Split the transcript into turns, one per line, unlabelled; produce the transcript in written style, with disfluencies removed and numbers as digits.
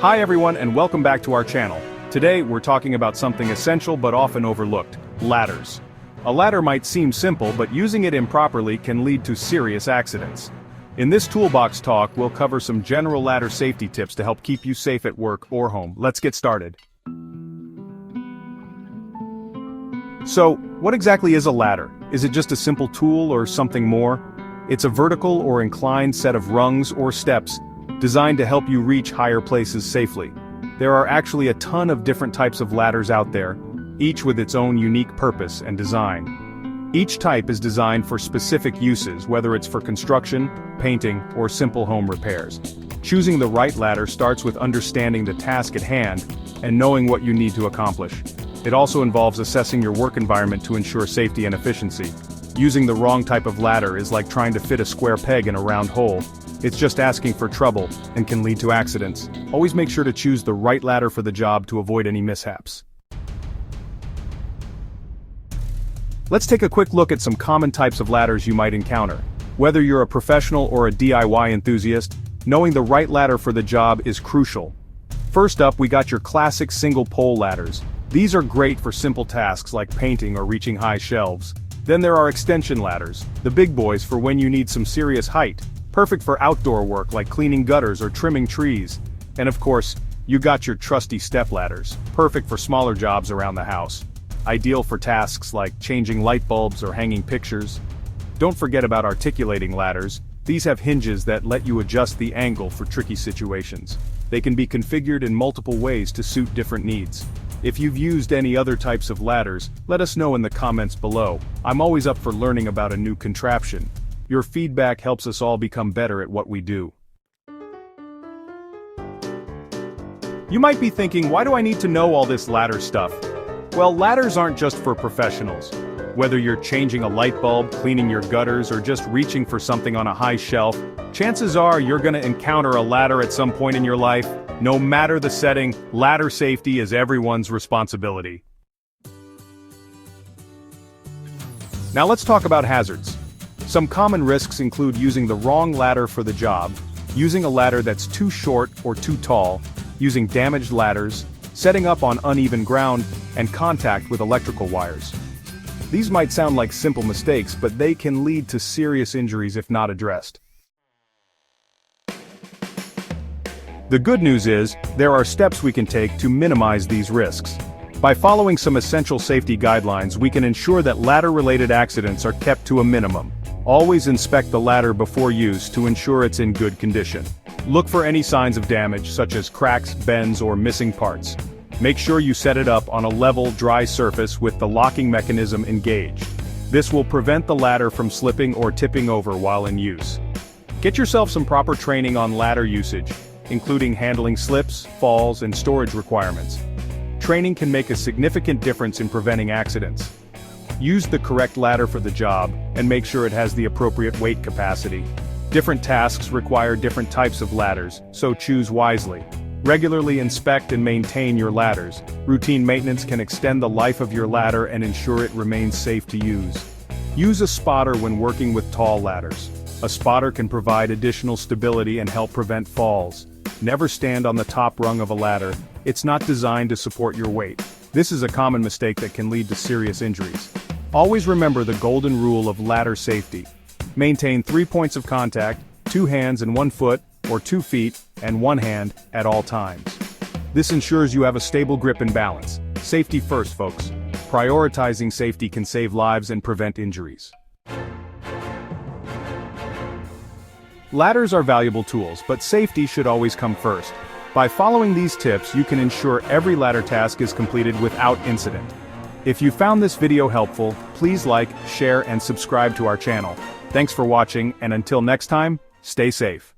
Hi everyone and welcome back to our channel. Today we're talking about something essential but often overlooked: ladders. A ladder might seem simple, but using it improperly can lead to serious accidents. In this toolbox talk, we'll cover some general ladder safety tips to help keep you safe at work or home. Let's get started. So, what exactly is a ladder? Is it just a simple tool or something more? It's a vertical or inclined set of rungs or steps designed to help you reach higher places safely. There are actually a ton of different types of ladders out there, each with its own unique purpose and design. Each type is designed for specific uses, whether it's for construction, painting, or simple home repairs. Choosing the right ladder starts with understanding the task at hand and knowing what you need to accomplish. It also involves assessing your work environment to ensure safety and efficiency. Using the wrong type of ladder is like trying to fit a square peg in a round hole. It's just asking for trouble and can lead to accidents. Always make sure to choose the right ladder for the job to avoid any mishaps. Let's take a quick look at some common types of ladders you might encounter. Whether you're a professional or a DIY enthusiast, knowing the right ladder for the job is crucial. First up, we got your classic single pole ladders. These are great for simple tasks like painting or reaching high shelves. Then there are extension ladders, the big boys for when you need some serious height. Perfect for outdoor work like cleaning gutters or trimming trees. And of course, you got your trusty step ladders, perfect for smaller jobs around the house. Ideal for tasks like changing light bulbs or hanging pictures. Don't forget about articulating ladders. These have hinges that let you adjust the angle for tricky situations. They can be configured in multiple ways to suit different needs. If you've used any other types of ladders, let us know in the comments below. I'm always up for learning about a new contraption. Your feedback helps us all become better at what we do. You might be thinking, why do I need to know all this ladder stuff? Well, ladders aren't just for professionals. Whether you're changing a light bulb, cleaning your gutters, or just reaching for something on a high shelf, chances are you're going to encounter a ladder at some point in your life. No matter the setting, ladder safety is everyone's responsibility. Now let's talk about hazards. Some common risks include using the wrong ladder for the job, using a ladder that's too short or too tall, using damaged ladders, setting up on uneven ground, and contact with electrical wires. These might sound like simple mistakes, but they can lead to serious injuries if not addressed. The good news is, there are steps we can take to minimize these risks. By following some essential safety guidelines, we can ensure that ladder-related accidents are kept to a minimum. Always inspect the ladder before use to ensure it's in good condition. Look for any signs of damage, such as cracks, bends, or missing parts. Make sure you set it up on a level, dry surface with the locking mechanism engaged. This will prevent the ladder from slipping or tipping over while in use. Get yourself some proper training on ladder usage, including handling slips, falls, and storage requirements. Training can make a significant difference in preventing accidents. Use the correct ladder for the job, and make sure it has the appropriate weight capacity. Different tasks require different types of ladders, so choose wisely. Regularly inspect and maintain your ladders. Routine maintenance can extend the life of your ladder and ensure it remains safe to use. Use a spotter when working with tall ladders. A spotter can provide additional stability and help prevent falls. Never stand on the top rung of a ladder. It's not designed to support your weight. This is a common mistake that can lead to serious injuries. Always remember the golden rule of ladder safety. Maintain 3 points of contact, 2 hands and 1 foot, or 2 feet and 1 hand at all times. This ensures you have a stable grip and balance. Safety first, folks. Prioritizing safety can save lives and prevent injuries. Ladders are valuable tools, but safety should always come first. By following these tips, you can ensure every ladder task is completed without incident. If you found this video helpful, please like, share, and subscribe to our channel. Thanks for watching, and until next time, stay safe.